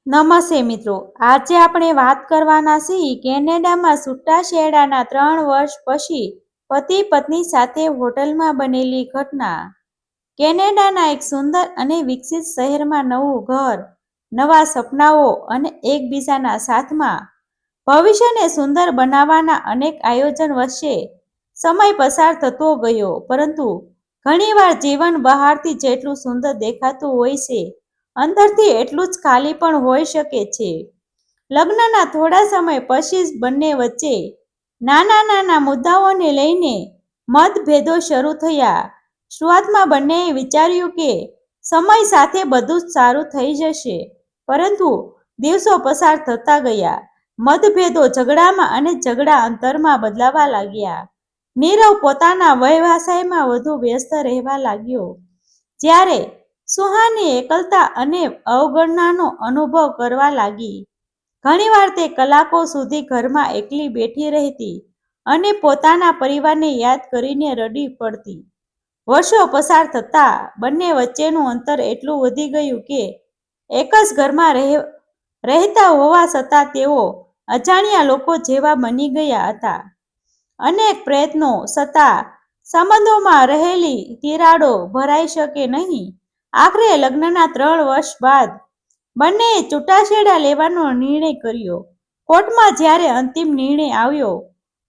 નમસ્તે મિત્રો, આજે આપણે વાત કરવાના છીએ કેનેડામાં છૂટાછેડાના 3 વર્ષ પછી પતિ પત્ની સાથે હોટલમાં બનેલી ઘટના. કેનેડાના એક સુંદર અને વિકસિત શહેરમાં નવું ઘર, નવા સપનાઓ અને એકબીજાના સાથમાં ભવિષ્યને સુંદર બનાવવાના અનેક આયોજન વચ્ચે સમય પસાર થતો ગયો. પરંતુ ઘણીવાર જીવન બહારથી જેટલું સુંદર દેખાતું હોય છે, અંદરથી એટલું જ ખાલી પણ હોઈ શકે છે. લગ્નના થોડા સમય પછી જ બંને વચ્ચે નાના નાના મુદ્દાઓને લઈને મતભેદો શરૂ થયા. શરૂઆતમાં બંનેએ વિચાર્યું કે સમય સાથે બધું જ સારું થઈ જશે, પરંતુ દિવસો પસાર થતા ગયા. મતભેદો ઝઘડામાં અને ઝઘડા અંતરમાં બદલાવા લાગ્યા. નીરવ પોતાના વ્યવસાયમાં વધુ વ્યસ્ત રહેવા લાગ્યો, જ્યારે સુહાની એકલતા અને અવગણનાનો અનુભવ કરવા લાગી. ઘણીવાર તે કલાકો સુધી ઘરમાં એકલી બેઠી રહેતી અને પોતાના પરિવારને યાદ કરીને રડી પડતી. વર્ષો પસાર થતાં બંને વચ્ચેનું અંતર એટલું વધી ગયું કે એક જ ઘરમાં રહેતા હોવા છતાં તેઓ અજાણ્યા લોકો જેવા બની ગયા હતા. અનેક પ્રયત્નો છતાં સંબંધોમાં રહેલી તિરાડો ભરાઈ શકે નહીં. આખરે લગ્નના 3 વર્ષ બાદ બંનેએ છૂટાછેડા લેવાનો નિર્ણય કર્યો. કોર્ટમાં જ્યારે અંતિમ નિર્ણય આવ્યો,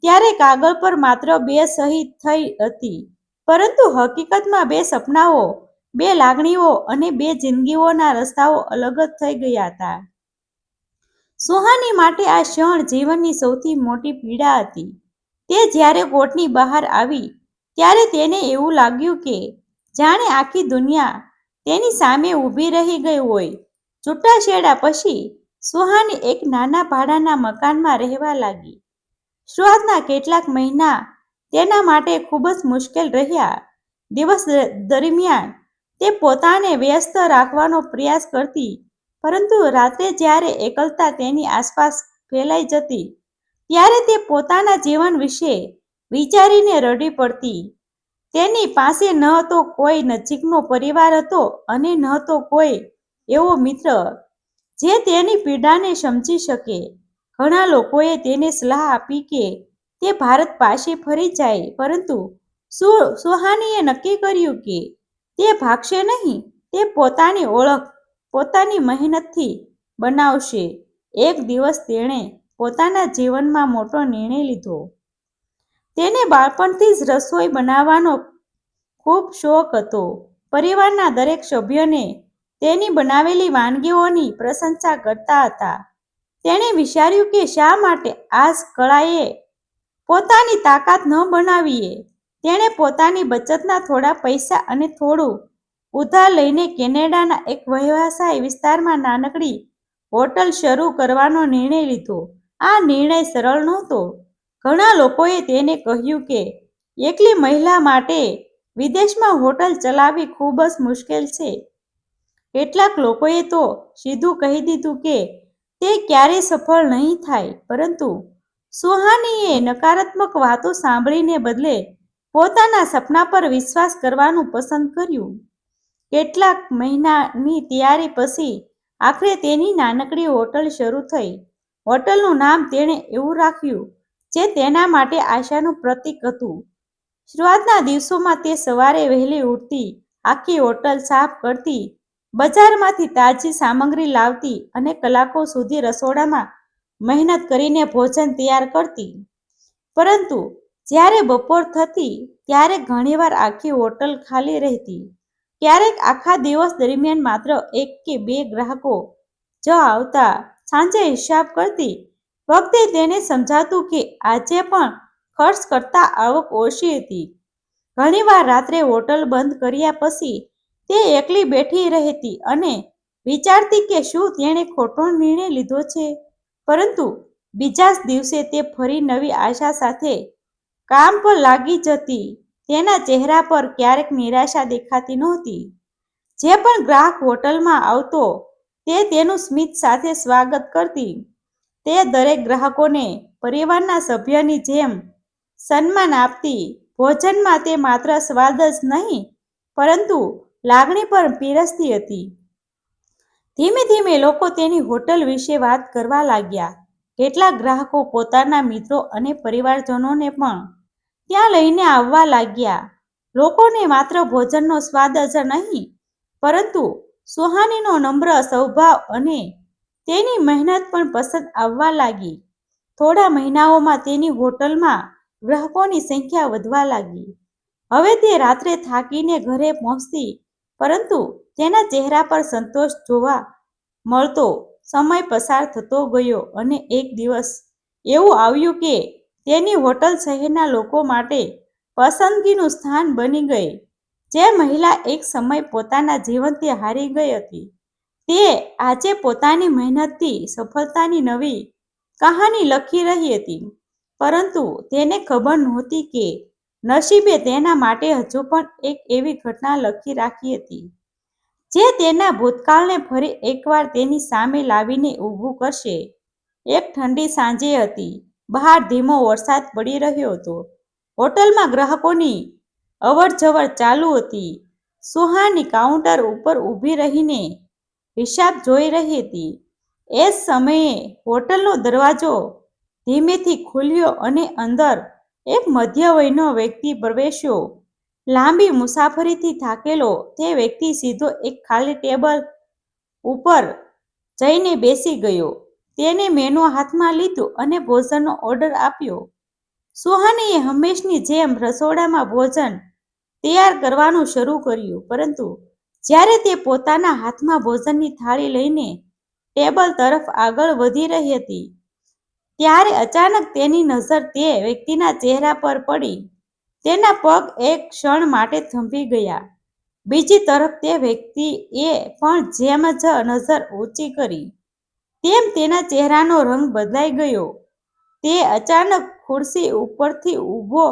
ત્યારે કાગળ પર માત્ર 2 સહી થઈ હતી, પરંતુ હકીકતમાં 2 સપનાઓ, 2 લાગણીઓ અને 2 જિંદગીઓના રસ્તાઓ અલગ જ થઈ ગયા હતા. સુહાની માટે આ ક્ષણ જીવનની સૌથી મોટી પીડા હતી. તે જ્યારે કોર્ટની બહાર આવી, ત્યારે તેને એવું લાગ્યું કે જાણે આખી દુનિયા તેની સામે ઊભી રહી ગઈ હોય. છૂટાછેડા પછી સુહાની એક નાના ભાડાના મકાનમાં રહેવા લાગી. શરૂઆતના કેટલાક મહિના તેના માટે ખૂબ જ મુશ્કેલ રહ્યા. દિવસ દરમિયાન તે પોતાને વ્યસ્ત રાખવાનો પ્રયાસ કરતી, પરંતુ રાત્રે જ્યારે એકલતા તેની આસપાસ ફેલાઈ જતી, ત્યારે તે પોતાના જીવન વિશે વિચારીને રડી પડતી. તેની પાસે ન તો કોઈ નજીકનો પરિવાર હતો અને ન તો કોઈ એવો મિત્ર જે તેની પીડાને સમજી શકે. ઘણા લોકોએ તેને સલાહ આપી કે તે ભારત પાછી ફરી જાય, પરંતુ સુહાનીએ નક્કી કર્યું કે તે ભાગશે નહીં. તે પોતાની ઓળખ પોતાની મહેનતથી બનાવશે. એક દિવસ તેણે પોતાના જીવનમાં મોટો નિર્ણય લીધો. તેને બાળપણથી જ રસોઈ બનાવવાનો ખૂબ શોખ હતો. પરિવારના દરેક સભ્યોને તેની બનાવેલી વાનગીઓની પ્રશંસા કરતા હતા. તેણે વિચાર્યું કે શા માટે આ જ કળાએ પોતાની તાકાત ન બનાવીએ. તેણે પોતાની બચતના થોડા પૈસા અને થોડું ઉધાર લઈને કેનેડાના એક વ્યવસાય વિસ્તારમાં નાનકડી હોટલ શરૂ કરવાનો નિર્ણય લીધો. આ નિર્ણય સરળ નહોતો. ઘણા લોકોએ તેને કહ્યું કે એકલી મહિલા માટે વિદેશમાં હોટલ ચલાવવી ખૂબ જ મુશ્કેલ છે. કેટલાક લોકોએ તો સીધું કહી દીધું કે તે ક્યારેય સફળ નહીં થાય. પરંતુ સુહાનીએ નકારાત્મક વાતો સાંભળીને બદલે પોતાના સપના પર વિશ્વાસ કરવાનું પસંદ કર્યું. કેટલાક મહિનાની તૈયારી પછી આખરે તેની નાનકડી હોટલ શરૂ થઈ. હોટલનું નામ તેણે એવું રાખ્યું જે તેના માટે આશાનું પ્રતીક હતું. શરૂઆતના દિવસોમાં તે સવારે વહેલી ઉઠતી, આખી હોટલ સાફ કરતી, બજારમાંથી તાજી સામગ્રી લાવતી અને કલાકો સુધી રસોડામાં મહેનત કરીને ભોજન તૈયાર કરતી. પરંતુ જ્યારે બપોર થતી, ત્યારે ઘણીવાર આખી હોટલ ખાલી રહેતી. ક્યારેક આખા દિવસ દરમિયાન માત્ર 1 કે 2 ગ્રાહકો જ આવતા. સાંજે હિસાબ કરતી વખતે તેને સમજાતું કે આજે પણ ખર્ચ કરતાં આવક ઓછી હતી. ઘણીવાર રાત્રે હોટલ બંધ કર્યા પછી તે એકલી બેઠી રહેતી અને વિચારતી કે શું તેણે ખોટો નિર્ણય લીધો છે. પરંતુ બીજા જ દિવસે તે ફરી નવી આશા સાથે કામ પર લાગી જતી. તેના ચહેરા પર ક્યારેક નિરાશા દેખાતી નહોતી. જે પણ ગ્રાહક હોટલમાં આવતો, તે તેનું સ્મિત સાથે સ્વાગત કરતી. તે દરેક ગ્રાહકોને પરિવારના સભ્યની જેમ સન્માન આપતી. ભોજનમાં તે માત્ર સ્વાદ જ નહીં, પરંતુ લાગણી પણ પીરસતી હતી. ધીમે ધીમે લોકો તેની હોટલ વિશે વાત કરવા લાગ્યા. કેટલાક ગ્રાહકો પોતાના મિત્રો અને પરિવારજનોને પણ ત્યાં લઈને આવવા લાગ્યા. લોકોને માત્ર ભોજનનો સ્વાદ જ નહીં, પરંતુ સુહાનીનો નમ્ર સ્વભાવ અને તેની મહેનત પણ પસંદ આવવા લાગી. થોડા મહિનાઓમાં તેની હોટલમાં ગ્રાહકોની સંખ્યા વધવા લાગી. હવે તે રાત્રે થાકીને ઘરે પહોંચતી, પરંતુ તેના ચહેરા પર સંતોષ જોવા મળતો. સમય પસાર થતો ગયો અને એક દિવસ એવું આવ્યું કે તેની હોટલ શહેરના લોકો માટે પસંદગીનું સ્થાન બની ગઈ. જે મહિલા એક સમય પોતાના જીવનથી હારી ગઈ હતી, તે આજે પોતાની મહેનતથી સફળતાની નવી કહાની લખી રહી હતી. પરંતુ તેને ખબર નહોતી કે નસીબે તેના માટે હજુ પણ એક એવી ઘટના લખી રાખી હતી, જે તેના ભૂતકાળને ફરી એકવાર તેની સામે લાવીને ઊભું કરશે. એક ઠંડી સાંજે હતી. બહાર ધીમો વરસાદ પડી રહ્યો હતો. હોટલમાં ગ્રાહકોની અવરજવર ચાલુ હતી. સુહાની કાઉન્ટર ઉપર ઊભી રહીને હિસાબ જોઈ રહી હતી. એ જ સમયે હોટલનો દરવાજો ધીમેથી ખુલ્યો અને અંદર એક મધ્ય વયનો વ્યક્તિ પ્રવેશ્યો. લાંબી મુસાફરીથી થાકેલો તે વ્યક્તિ સીધો એક ખાલી ટેબલ ઉપર જઈને બેસી ગયો. તેને મેનુ હાથમાં લીધું અને ભોજનનો ઓર્ડર આપ્યો. સુહાનીએ હંમેશની જેમ રસોડામાં ભોજન તૈયાર કરવાનું શરૂ કર્યું, પરંતુ જ્યારે તે પોતાના હાથમાં ભોજનની થાળી લઈને ટેબલ તરફ આગળ વધી રહી હતી, ત્યારે અચાનક તેની નજર તે વ્યક્તિના ચહેરા પર પડી. તેના પગ એક ક્ષણ માટે થંભી ગયા. બીજી તરફ તે વ્યક્તિએ પણ જેમ જ નજર ઊંચી કરી, તેમ તેના ચહેરાનો રંગ બદલાઈ ગયો. તે અચાનક ખુરશી ઉપરથી ઊભો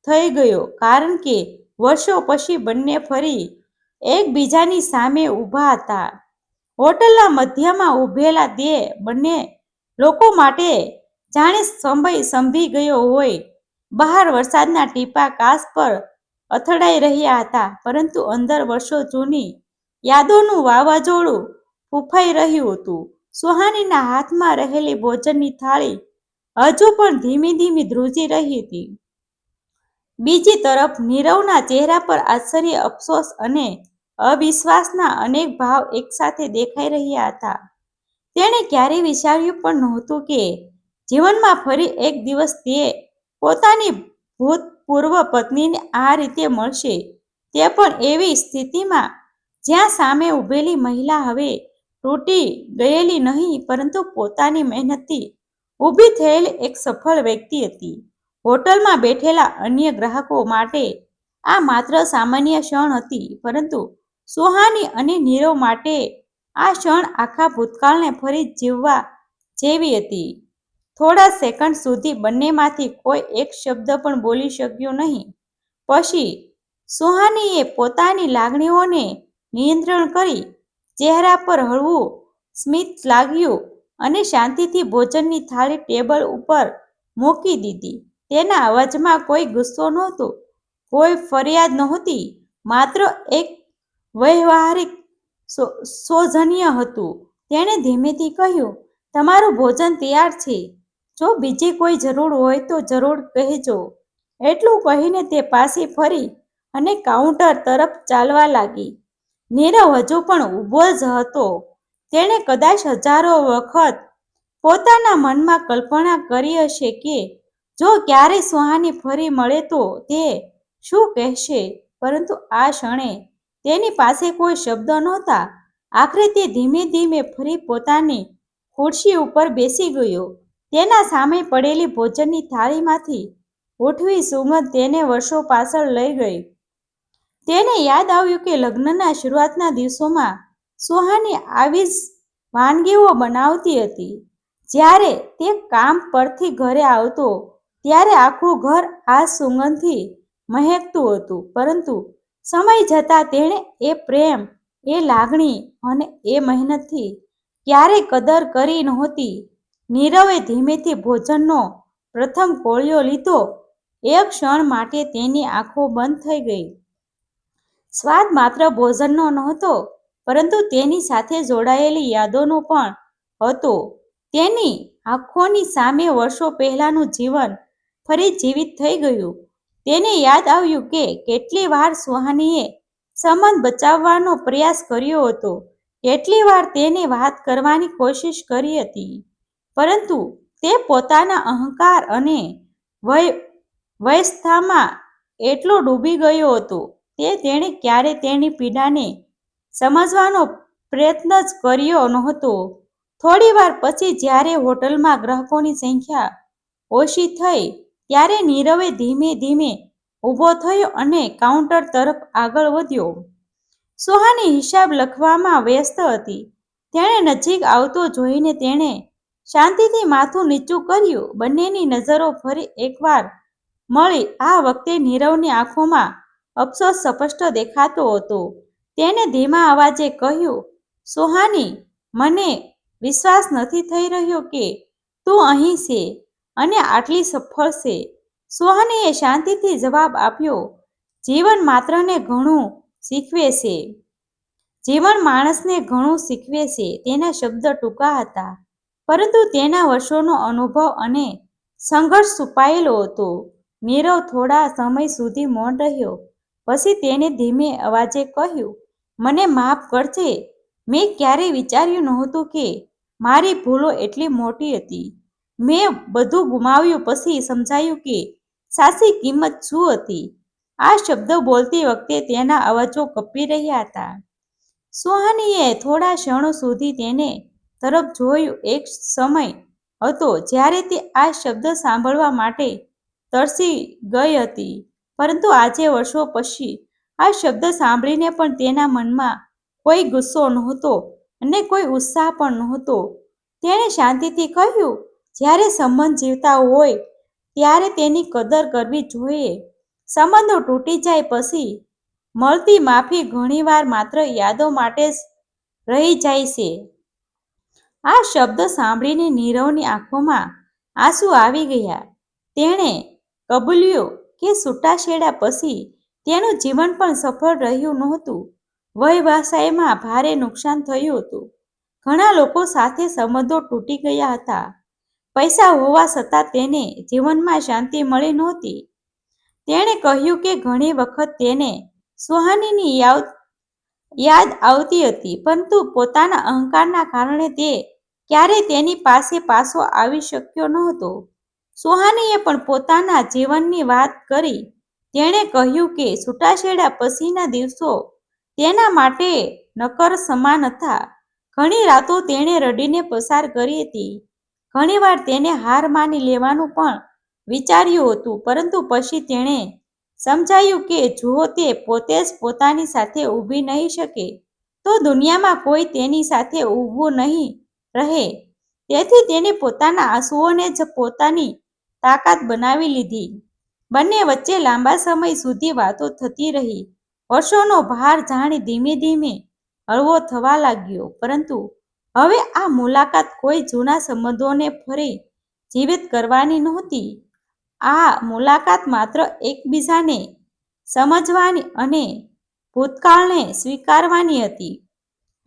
થઈ ગયો, કારણ કે વર્ષો પછી બંને ફરી એકબીજાની સામે ઊભા હતા. હોટલના મધ્યમાં ઊભેલા તે બંને લોકો માટે જાણે સમય થંભી ગયો હોય. બહાર વરસાદના ટીપાં કાચ પર અથડાઈ રહ્યા હતા, પરંતુ અંદર વર્ષો જૂની યાદોનું વાવાઝોડું ફૂંકાઈ રહ્યું હતું. સુહાનીના હાથમાં રહેલી ભોજનની થાળી હજુ પણ ધીમી ધીમી ધ્રુજી રહી હતી. બીજી તરફ નીરવના ચહેરા પર આશ્ચર્ય, અફસોસ અને અવિશ્વાસના અનેક ભાવ એકસાથે દેખાઈ રહ્યા હતા. તેણે ક્યારેય વિચાર્યું પણ નહોતું કે જીવનમાં ફરી એક દિવસ તે પોતાની ભૂતપૂર્વ પત્નીને આ રીતે મળશે, તે પણ એવી સ્થિતિમાં જ્યાં સામે ઊભેલી મહિલા હવે તૂટી ગયેલી નહીં, પરંતુ પોતાની મહેનતથી ઊભી થયેલી એક સફળ વ્યક્તિ હતી. હોટલમાં બેઠેલા અન્ય ગ્રાહકો માટે આ માત્ર સામાન્ય ક્ષણ હતી, પરંતુ સુહાની અને નીરવ માટે આ ક્ષણ આખા ભૂતકાળને ફરી જીવવા જેવી હતી. થોડા સેકન્ડ સુધી બંનેમાંથી કોઈ એક શબ્દ પણ બોલી શક્યું નહીં. પછી સુહાનીએ પોતાની લાગણીઓને નિયંત્રણ કરી. ચહેરા પર હળવું સ્મિત લાવ્યું અને શાંતિથી ભોજનની થાળી ટેબલ ઉપર મૂકી દીધી. તેના અવાજમાં કોઈ ગુસ્સો નહોતો, કોઈ ફરિયાદ નહોતી, માત્ર એક વ્યવહારિક સૌજન્ય હતું. તેણે ધીમેથી કહ્યું, "તમારું ભોજન તૈયાર છે. જો બીજી કોઈ જરૂર હોય તો જરૂર કહેજો." એટલું કહીને તે પાછી ફરી અને કાઉન્ટર તરફ ચાલવા લાગી. નીરવ હજુ પણ ઊભો જ હતો. તેણે કદાચ હજારો વખત પોતાના મનમાં કલ્પના કરી હશે કે જો ક્યારેય સુહાની ફરી મળે તો તે શું કહેશે, પરંતુ આ ક્ષણે તેની પાસે કોઈ શબ્દ નહોતા. આખરે તે ધીમે ધીમે ફરી પોતાની ખુરશી ઉપર બેસી ગયો. તેના સામે પડેલી ભોજનની થાળીમાંથી ઉઠતી સુગંધ તેને વર્ષો પાછળ લઈ ગઈ. તેને યાદ આવ્યું કે લગ્નના શરૂઆતના દિવસોમાં સુહાની આવી જ વાનગીઓ બનાવતી હતી. જ્યારે તે કામ પરથી ઘરે આવતો, ત્યારે આખું ઘર આ સુગંધથી મહેકતું હતું. પરંતુ સમય જતાં તેણે એ પ્રેમ, એ લાગણી અને એ મહેનતની ક્યારેય કદર કરી નહોતી. નીરવે ધીમેથી ભોજનનો પ્રથમ કોળિયો લીધો. એક ક્ષણ માટે તેની આંખો બંધ થઈ ગઈ. સ્વાદ માત્ર ભોજનનો નહોતો, પરંતુ તેની સાથે જોડાયેલી યાદોનો પણ હતો. તેની આંખોની સામે વર્ષો પહેલાનું જીવન ફરી જીવિત થઈ ગયું. તેને યાદ આવ્યું કે કેટલી વાર સુહાનીએ સંબંધ બચાવવાનો પ્રયાસ કર્યો હતો. કેટલી વાર તેને વાત કરવાની કોશિશ કરી હતી, પરંતુ તે પોતાના અહંકાર અને વ્યસ્તતામાં એટલો ડૂબી ગયો હતો કે તેણે ક્યારેય તેની પીડાને સમજવાનો પ્રયત્ન જ કર્યો નહોતો. થોડી વાર પછી જ્યારે હોટલમાં ગ્રાહકોની સંખ્યા ઓછી થઈ, ત્યારે નીરવે ધીમે ધીમે ઊભો થયો અને કાઉન્ટર તરફ આગળ વધ્યો. સુહાની હિસાબ લખવામાં વ્યસ્ત હતી. તેણે નજીક આવતો જોઈને તેણે શાંતિથી માથું નીચું કર્યું. બંનેની નજરો ફરી એકવાર મળી. આ વખતે નીરવની આંખોમાં અફસોસ સ્પષ્ટ દેખાતો હતો. તેણે ધીમા અવાજે કહ્યું, સુહાની, મને વિશ્વાસ નથી થઈ રહ્યો કે તું અહીં છે અને આટલી સફળ છે. સુહાનીએ શાંતિથી જવાબ આપ્યો, જીવન માત્રને ઘણું શીખવે છે. જીવન માણસને ઘણું શીખવે છે. તેના શબ્દ ટૂંકા હતા, પરંતુ તેના વર્ષોનો અનુભવ અને સંઘર્ષ છુપાયેલો હતો. નીરવ થોડા સમય સુધી મૌન રહ્યો. પછી તેણે ધીમે અવાજે કહ્યું, મને માફ કરજે. મેં ક્યારેય વિચાર્યું નહોતું કે મારી ભૂલો એટલી મોટી હતી. મેં બધું ગુમાવ્યું પછી સમજાયું કે સાચી કિંમત શું હતી. આ શબ્દો બોલતી વખતે તેના અવાજો કંપી રહ્યા હતા. સુહાનીએ થોડા ક્ષણો સુધી તેને તરફ જોયું. એક સમય હતો જ્યારે તે આ શબ્દ સાંભળવા માટે તરસી ગઈ હતી, પરંતુ આજે વર્ષો પછી આ શબ્દ સાંભળીને પણ તેના મનમાં કોઈ ગુસ્સો નહોતો અને કોઈ ઉત્સાહ પણ નહોતો. તેણે શાંતિથી કહ્યું, જ્યારે સંબંધ જીવતા હોય ત્યારે તેની કદર કરવી જોઈએ. સંબંધો તૂટી જાય પછી મળતી માફી ઘણીવાર માત્ર યાદો માટે જ રહી જાય છે. આ શબ્દ સાંભળીને નીરવની આંખોમાં આંસુ આવી ગયા. તેણે કબૂલ્યું કે છૂટાછેડા પછી તેનું જીવન પણ સફળ રહ્યું નહોતું. વ્યવસાયમાં ભારે નુકસાન થયું હતું. ઘણા લોકો સાથે સંબંધો તૂટી ગયા હતા. પૈસા હોવા છતાં તેને જીવનમાં શાંતિ મળી નહોતી. તેણે કહ્યું કે ઘણી વખત તેને સુહાનીની યાદ આવતી હતી, પરંતુ પોતાના અહંકારના કારણે તે ક્યારેય તેની પાસે પાછો આવી શક્યો નહોતો. સુહાનીએ પણ પોતાના જીવનની વાત કરી. તેણે કહ્યું કે છૂટાછેડા પછીના દિવસો તેના માટે નરક સમાન હતા. ઘણી રાતો તેણે રડીને પસાર કરી હતી. ઘણીવાર તેને હાર માની લેવાનું પણ વિચાર્યું હતું, પરંતુ પછી તેણે સમજાયું કે જો તે પોતે જ પોતાની સાથે ઊભી નહીં શકે, તો દુનિયામાં કોઈ તેની સાથે ઊભું નહીં રહે. તેથી તેણે પોતાના આંસુઓને જ પોતાની તાકાત બનાવી લીધી. બંને વચ્ચે લાંબા સમય સુધી વાતો થતી રહી. વર્ષોનો ભાર જાણે ધીમે ધીમે હળવો થવા લાગ્યો. પરંતુ હવે આ મુલાકાત કોઈ જૂના સંબંધોને ફરી જીવિત કરવાની નહોતી. આ મુલાકાત માત્ર એકબીજાને સમજવાની અને ભૂતકાળને સ્વીકારવાની હતી.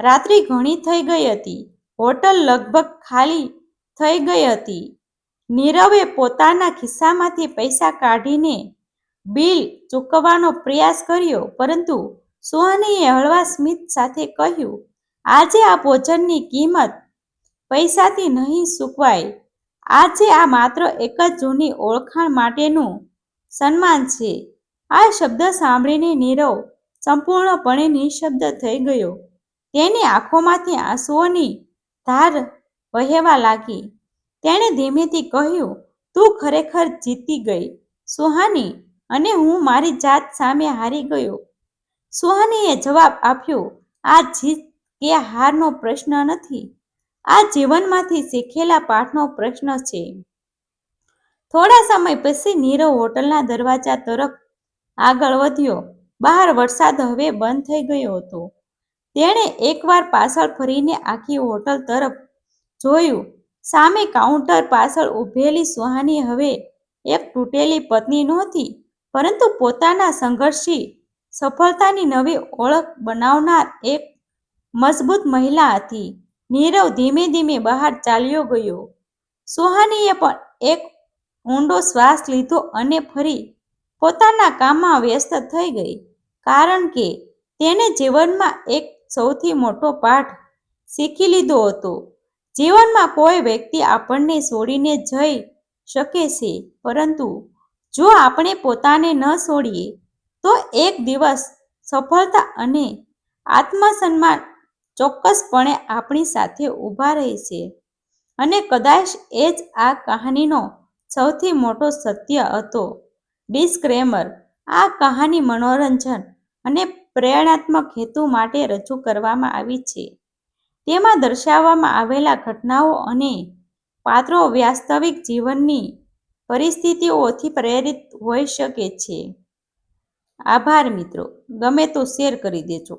રાત્રિ ઘણી થઈ ગઈ હતી. હોટલ લગભગ ખાલી થઈ ગઈ હતી. નીરવે પોતાના ખિસ્સામાંથી પૈસા કાઢીને બિલ ચૂકવવાનો પ્રયાસ કર્યો, પરંતુ સુહાનીએ હળવા સ્મિત સાથે કહ્યું, આજે આ ભોજનની કિંમત પૈસાથી નહીં ચૂકવાય. આજે આ માત્ર એક જ જૂની ઓળખાણ માટેનું સન્માન છે. આ શબ્દ સાંભળીને નીરવ સંપૂર્ણપણે નિઃશબ્દ થઈ ગયો. તેની આંખોમાંથી આંસુઓની ધાર વહેવા લાગી. તેણે ધીમેથી કહ્યું, તું ખરેખર જીતી ગઈ, સુહાની, અને હું મારી જાત સામે હારી ગયો. સુહાનીએ જવાબ આપ્યો, આ જીત કે હારનો પ્રશ્ન નથી. આ જીવનમાંથી શીખેલા પાઠનો પ્રશ્ન છે. થોડા સમય પછી નીરવ હોટલના દરવાજા તરફ આગળ વધ્યો. બહાર વરસાદ હવે બંધ થઈ ગયો હતો. તેણે એકવાર પાછળ ફરીને આખી હોટલ તરફ જોયું. સામે કાઉન્ટર પાછળ ઊભેલી સુહાની હવે એક તૂટેલી પત્ની નહોતી, પરંતુ પોતાના સંઘર્ષથી સફળતાની નવી ઓળખ બનાવનાર એક મજબૂત મહિલા હતી. નીરવ ધીમે ધીમે બહાર ચાલ્યો ગયો. સુહાનીએ પણ એક ઊંડો શ્વાસ લીધો અને ફરી પોતાના કામમાં વ્યસ્ત થઈ ગઈ, કારણ કે તેણે જીવનમાં એક સૌથી મોટો પાઠ શીખી લીધો હતો. જીવનમાં કોઈ વ્યક્તિ આપણને છોડીને જઈ શકે છે, પરંતુ જો આપણે પોતાને ન છોડીએ તો એક દિવસ સફળતા અને આત્મસન્માન ચોક્કસપણે આપણી સાથે ઊભા રહેશે. અને કદાચ એ જ આ કહાનીનો સૌથી મોટો સત્ય હતો. ડિસ્ક્લેમર: આ કહાની મનોરંજન અને પ્રેરણાત્મક હેતુ માટે રજૂ કરવામાં આવી છે. તેમાં દર્શાવવામાં આવેલા ઘટનાઓ અને પાત્રો વાસ્તવિક જીવનની પરિસ્થિતિઓથી પ્રેરિત હોઈ શકે છે. આભાર મિત્રો. ગમે તો શેર કરી દેજો.